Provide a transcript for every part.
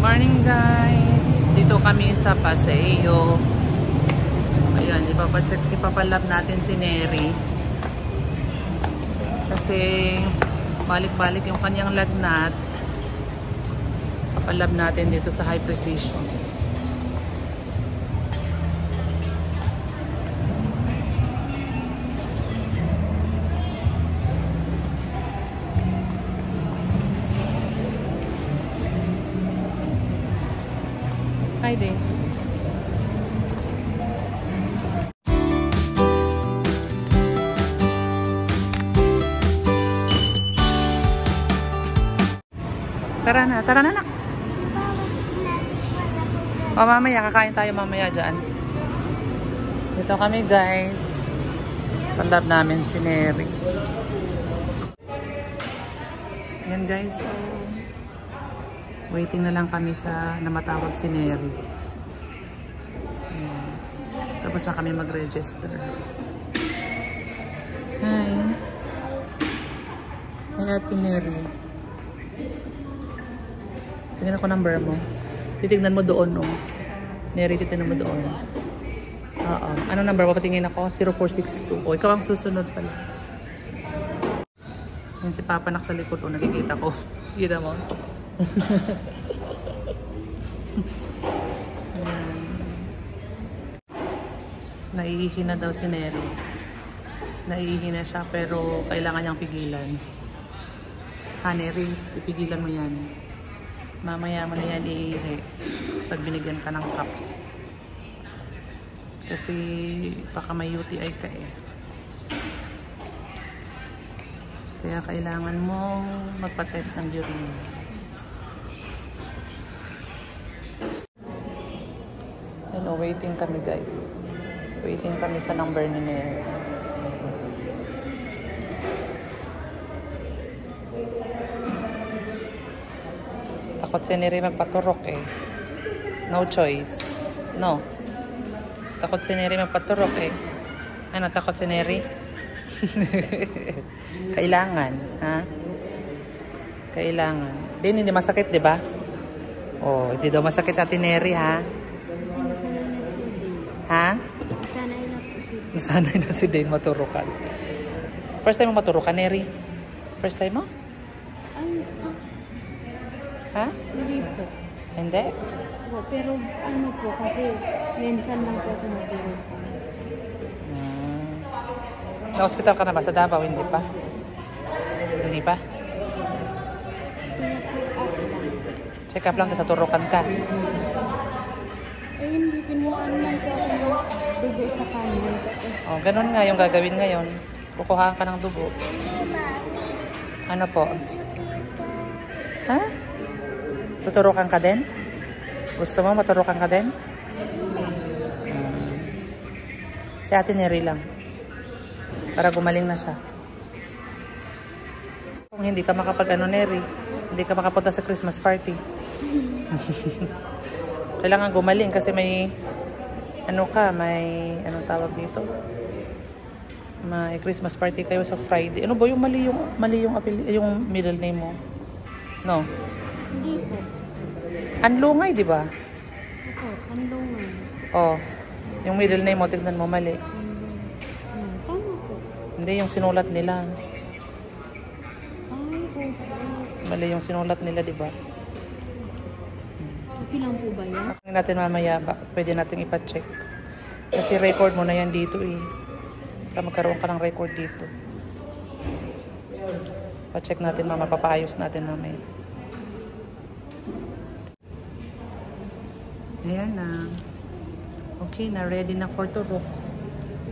Morning guys! Dito kami sa Paseo. Ayan, ipapalab natin si Neri. Kasi balik-balik yung kanyang lagnat. Papalab natin dito sa High Precision. Hi din. Tara na nak. O mamaya, kakain tayo mamaya dyan. Dito kami guys. Palab namin si Neri. Yan guys. Waiting na lang kami sa namatawag si Neri. Tapos na kami mag-register. Hi. Hi Ate Neri. Tingnan ako number mo. Titignan mo doon, oh. Neri, titignan mo doon. Oo. Ano number mo? Patingin ako? 0462. O, ikaw ang susunod pala. Yan si Papa nak sa likod, oh. Nakikita ko. Kita mo? Naiihi na daw si Neri. Naiihi na siya pero kailangan niyang pigilan. Ha Neri, ipigilan mo yan. Mamaya mo na yan iihi pag binigyan ka ng cup. Kasi baka may UTI ka eh. Kaya kailangan mo magpa-test ng urine. Hello, waiting kami guys. Waiting kami sa number ni Neri. Takot si Neri magpaturok eh. No choice. No. Takot si Neri magpaturok eh. Ano, takot si Neri? Kailangan, ha? Kailangan. Hindi masakit, di ba? Oh, hindi daw masakit Ate Neri, ha? Ha? Sanay na si Dane maturukan. First time mo maturukan, Neri? First time mo? Ha? Hindi po. Hindi? Po, pero ano po, kasi minsan lang po ako maturukan. Na-hospital ka na ba sa Davao? Hindi pa? Hindi pa? Check up lang sa turukan ka. Eh, hindi kinuhaan lang po ako ng dugo sa kanin. Oh, ganun nga yung gagawin ngayon. Kukuhaan ka ng dugo. Ano po? Ha? Tuturukan ka din? Gusto mo maturukan ka din? Si Ate Neri lang. Para gumaling na siya. Kung hindi ka makapag-ano, Neri, hindi ka makapunta sa Christmas party. Kailangan gumaling kasi may ano ka, may anong tawag dito? May Christmas party kayo sa Friday. Ano ba yung mali yung middle name mo? No. Hindi po. Anlungay, di ba? Ito, Anlungay. Oh. Yung middle name mo, tignan mo mali. Tama po. Hindi yung sinulat nila. Ay, po. Mali yung sinulat nila, di ba? Okay lang po ba yan? Kung natin mamaya, pwede natin ipa-check. Kasi record mo na yan dito eh. Para magkaroon ka ng record dito. Pa-check natin mamaya, papaayos natin mamaya. Ayan na. Okay na, ready na for turok.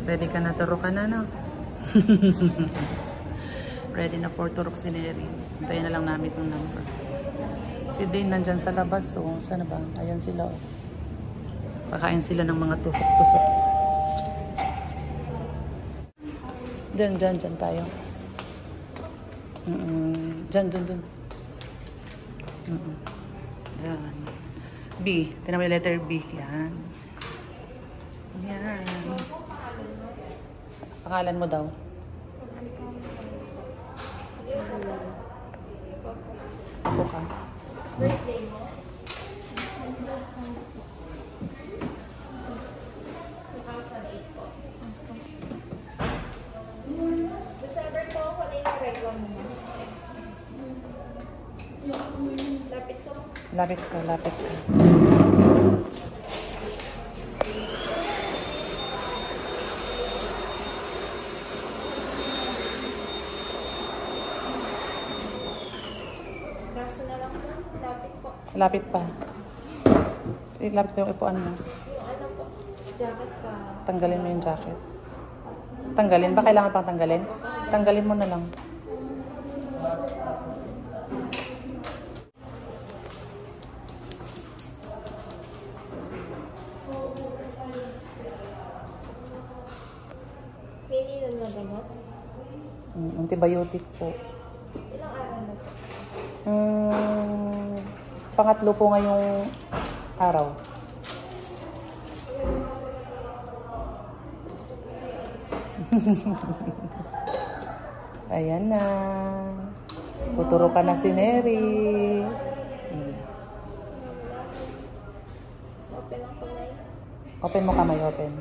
Ready ka na turukan na, no? Ready na for turok si Neri. Hintayin na lang namin itong number. Si Dane nandyan sa labas, so sana ba? Ayan sila, oh. Kakain sila ng mga tusok-tusok. Dyan tayo. Dyan. Dyan. B. Tinan mo yung letter B. Yan. Yan. Pangalan mo daw? Ako ka. Birthday mo? Lapit ko. Lapit ka, lapit ka. Braso na lang po. Lapit po. Lapit pa. Lapit pa yung ipuan mo. Yung ano po, jacket pa. Tanggalin mo yung jacket. Tanggalin ba? Kailangan pang tanggalin? Tanggalin mo na lang. Pinilan na gamot? Antibiotic po. Ilang araw na po? Pangatlo po ngayong araw. Ayan na. Tuturo ka na si Neri. Open ang kamay. Open mo kamay, open.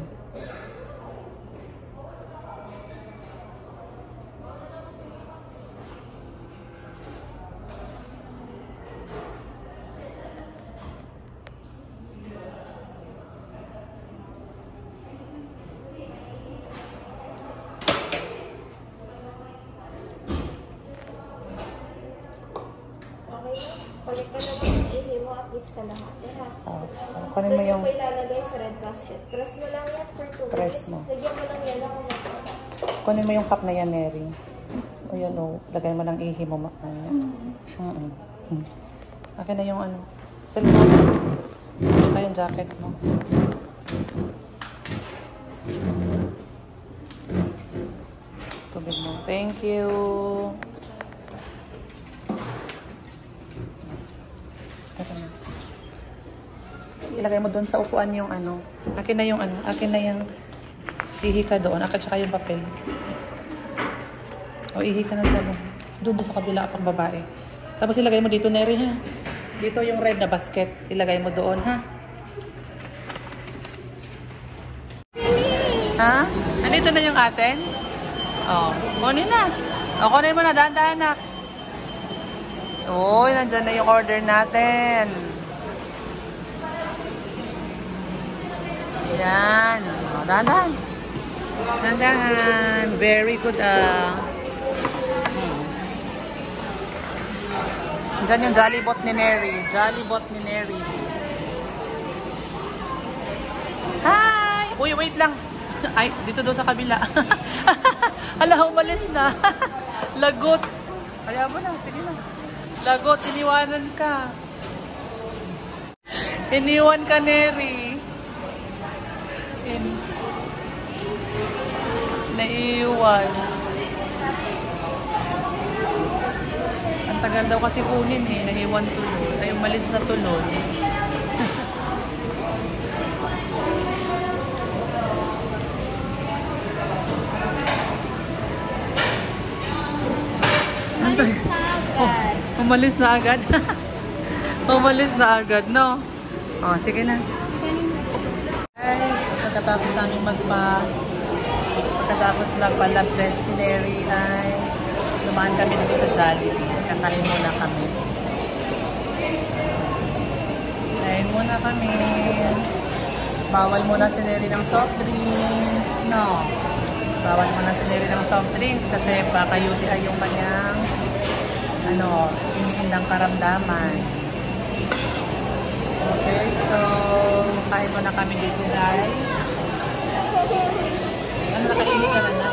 Okay na. Balik ka na lang ng ihi mo at least kalahati ha. Kunin mo yung Then ilalagay sa red basket. Press mo lang yan for 2 Press minutes. mo. Lagyan mo lang yan ako matapos. kunin mo yung cup na yan, Neri. O yan o, lagay mo ng ihi mo. Akin na yung ano. Cellphone. Saka yung jacket mo. Tubig mo. Thank you. Teka na. Ilagay mo doon sa upuan yung ano. Akin na yung ano. Akin na yung ihi ka doon. Akin tsaka yung papel. O ihi ka na sa ano. Doon sa kabila pang babae. Tapos ilagay mo dito, Neri, ha? Dito yung red na basket. Ilagay mo doon, ha? Ha? Andito na yung atin? O, kunin na. O, kunin mo na. Dahan-dahan na. Uy, nandyan na yung order natin. Yan. O, dahan-dahan. Dahan-dahan. Very good, Diyan yung Jollibot ni Neri. Jollibot ni Neri. Hi! Uy, wait lang. Ay, dito daw sa kabila. Hala, umalis na. Lagot. Kaya mo na, sige na. Lagot, iniwanan ka. Iniwan ka, Neri. Naiiwan. Ang tagal daw kasi kunin eh. Naiwan tuloy. Ay, umalis na tuloy. Umalis na agad. Umalis na agad, no? O, sige na. Guys, pagkatapos namin pagkatapos magpa-lab test si Neri ay dumaan kami dito sa Jollibee. Kakain muna kami. Kain muna kami. Bawal muna si Neri ng soft drinks, no? Bawal muna si Neri ng soft drinks kasi baka UTI yung kanyang iniindang karamdaman. Okay, so kain muna kami dito, guys. Ano, nakainit ka na?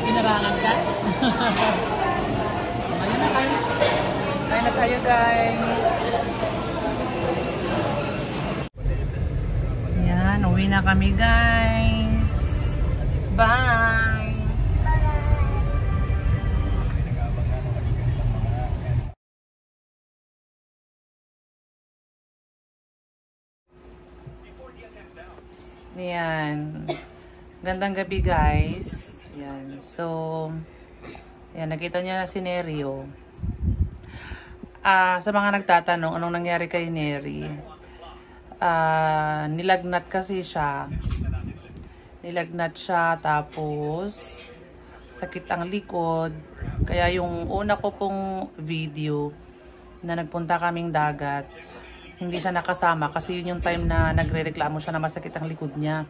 Pinarangan ka? Ayun na kayo. Kain na tayo, guys. Yan, uwi na kami, guys. Bye! Yan. Gandang gabi, guys. Yan. So, yan. Nakita niya na si Neri, oh. Sa mga nagtatanong, anong nangyari kay Neri? Nilagnat kasi siya. Nilagnat siya, tapos sakit ang likod. Kaya yung una ko pong video na nagpunta kaming dagat, hindi siya nakasama kasi yun yung time na nagre-reklamo siya na masakit ang likod niya.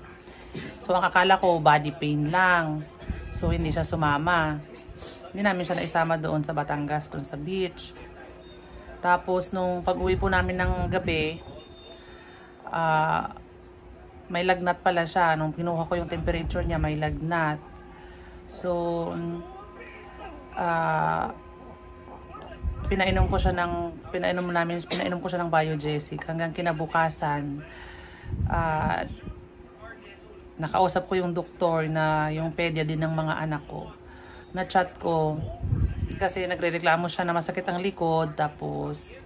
So ang akala ko body pain lang. So hindi siya sumama. Hindi namin siya naisama doon sa Batangas, doon sa beach. Tapos nung pag-uwi po namin ng gabi, may lagnat pala siya. Nung pinuha ko yung temperature niya, may lagnat. So pinainom ko siya ng Biogesic hanggang kinabukasan. Nakausap ko yung doktor na yung pedia din ng mga anak ko. Na-chat ko kasi nagrereklamo siya na masakit ang likod tapos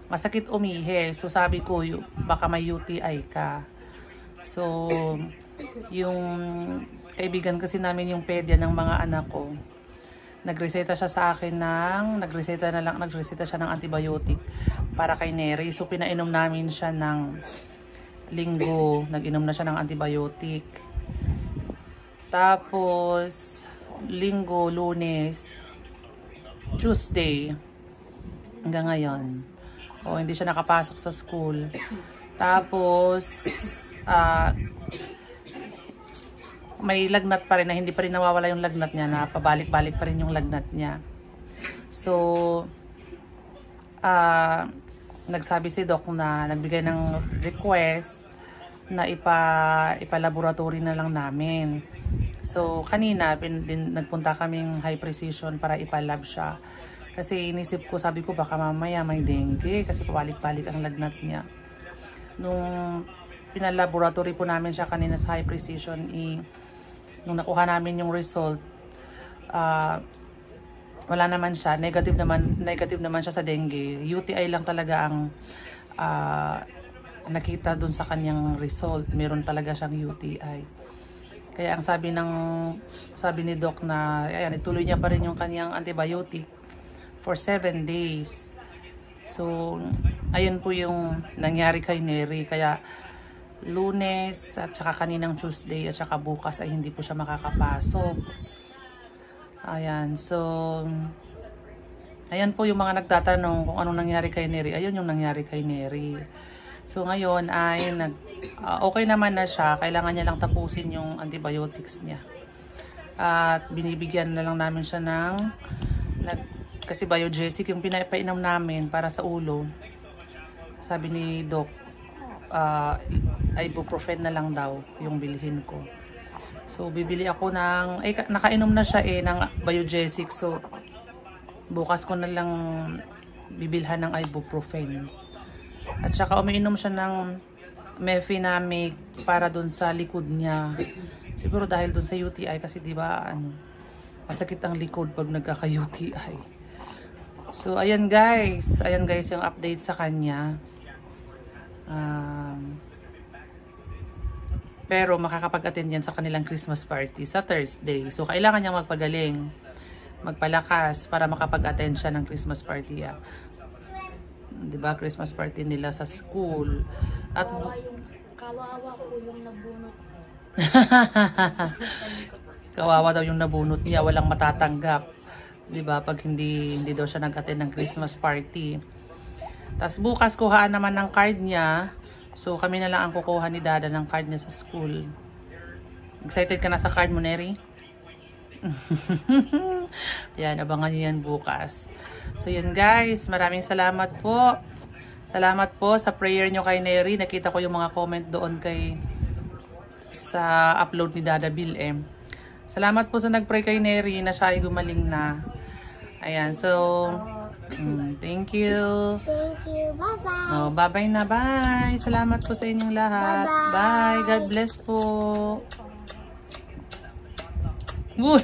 masakit umihi. So sabi ko baka may UTI ka. So yung kaibigan kasi namin yung pedia ng mga anak ko, nagreseta siya sa akin nagreseta siya ng antibiotic para kay Neri. So pinainom namin siya ng linggo, nag-inom na siya ng antibiotic. Tapos linggo, Lunes, Tuesday hanggang ngayon. Hindi siya nakapasok sa school. Tapos may lagnat pa rin na hindi pa rin nawawala yung lagnat niya, na pabalik-balik pa rin yung lagnat niya. So nagsabi si Doc na nagbigay ng request na ipa-laboratory na lang namin. So kanina nagpunta kaming High Precision para ipa-lab siya. Kasi inisip ko, sabi ko baka mamaya may dengue kasi pabalik-balik ang lagnat niya. Nung pinalaboratory po namin siya kanina sa High Precision, nung nakuha namin yung result, wala naman siya, negative naman siya sa dengue. UTI lang talaga ang nakita dun sa kanyang result. Meron talaga siyang UTI. Kaya ang sabi ni Doc na ayan, ituloy niya pa rin yung kanyang antibiotic for 7 days. So ayun po yung nangyari kay Neri. Kaya Lunes at saka kaninang Tuesday at saka bukas ay hindi po siya makakapasok. Ayan, so ayan po yung mga nagtatanong kung anong nangyari kay Neri. Ayun yung nangyari kay Neri. So ngayon ay okay naman na siya. Kailangan niya lang tapusin yung antibiotics niya. At binibigyan na lang namin siya kasi Biogesic yung pinapainom namin para sa ulo. Sabi ni Doc, ibuprofen na lang daw yung bilhin ko. So bibili ako nakainom na siya ng Biogesic. So bukas ko na lang bibilhan ng ibuprofen. At saka umiinom siya ng Mefenamic para dun sa likod niya. Siguro dahil dun sa UTI kasi di ba masakit ang likod pag nagkaka-UTI. So ayan guys yung update sa kanya. Pero makakapag-attend yan sa kanilang Christmas party sa Thursday. So kailangan niyang magpagaling, magpalakas para makapag-attend siya ng Christmas party. Diba, Christmas party nila sa school. At kawawa po yung nabunot. Kawawa daw yung nabunot niya, walang matatanggap. Diba, pag hindi daw siya nag-attend ng Christmas party. Tapos bukas kuhaan naman ng card niya. So kami na lang ang kukuha ni Dada ng card niya sa school. Excited ka na sa card mo, Neri? Ayan, abangan niyo yan bukas. So yun guys, maraming salamat po. Salamat po sa prayer nyo kay Neri. Nakita ko yung mga comment doon sa upload ni Dada Bill Salamat po sa nagpray kay Neri na siya ay gumaling na. Ayan, so thank you. Thank you. Bye-bye. Bye-bye na. Bye. Salamat po sa inyong lahat. Bye. God bless po. Uy.